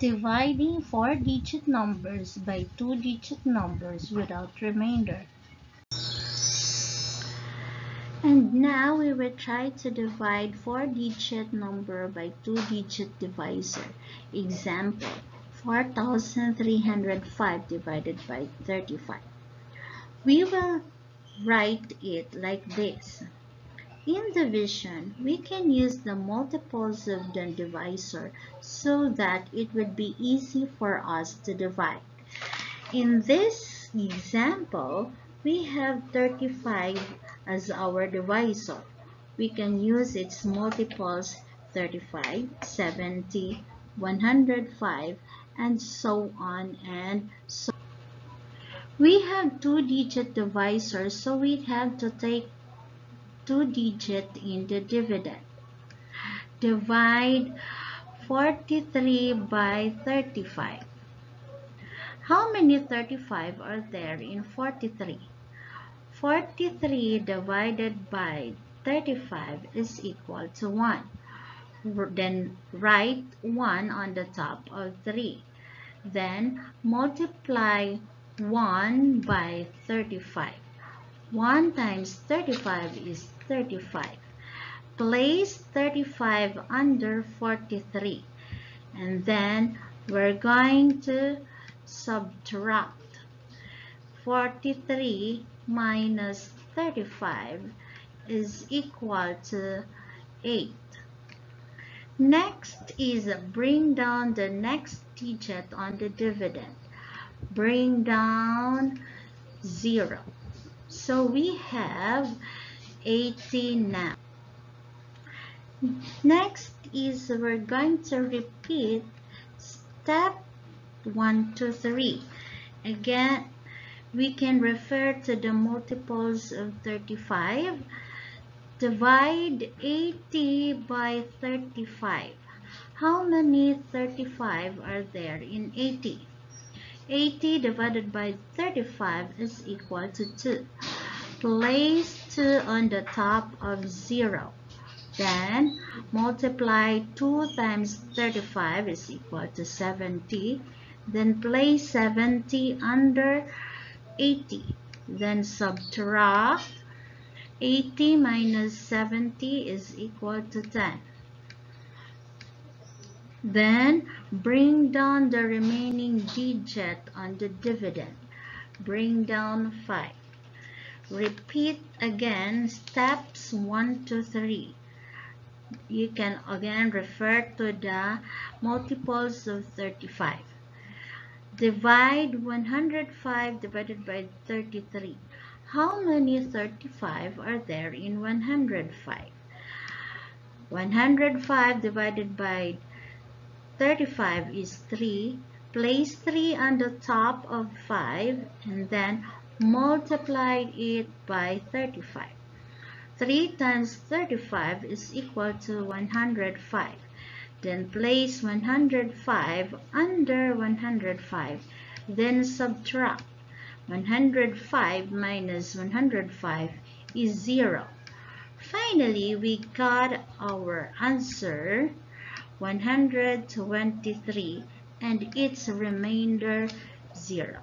Dividing 4-digit numbers by 2-digit numbers without remainder. And now we will try to divide 4-digit number by 2-digit divisor. Example, 4,305 divided by 35. We will write it like this. In division, we can use the multiples of the divisor so that it would be easy for us to divide. In this example, we have 35 as our divisor. We can use its multiples 35, 70, 105, and so on and so on. We have 2-digit divisors, so we have to take 2-digit in the dividend. Divide 43 by 35. How many 35 are there in 43? 43 divided by 35 is equal to 1. Then write 1 on the top of 3. Then multiply 1 by 35. 1 times 35 is 35. Place 35 under 43. And then we're going to subtract 43 minus 35 is equal to 8. Next is bring down the next digit on the dividend. Bring down 0. So we have 80 now. Next is we're going to repeat step 1, 2, 3. Again, we can refer to the multiples of 35. Divide 80 by 35. How many 35 are there in 80? 80 divided by 35 is equal to 2. Place 2 on the top of 0. Then multiply 2 times 35 is equal to 70. Then place 70 under 80. Then subtract 80 minus 70 is equal to 10. Then bring down the remaining digit on the dividend. Bring down 5. Repeat again steps 1 to 3. You can again refer to the multiples of 35. Divide 105 divided by 33. How many 35 are there in 105? 105 divided by 35 is 3. Place 3 on the top of 5 and then multiply it by 35. 3 times 35 is equal to 105. Then place 105 under 105. Then subtract. 105 minus 105 is 0. Finally, we got our answer 123 and its remainder 0.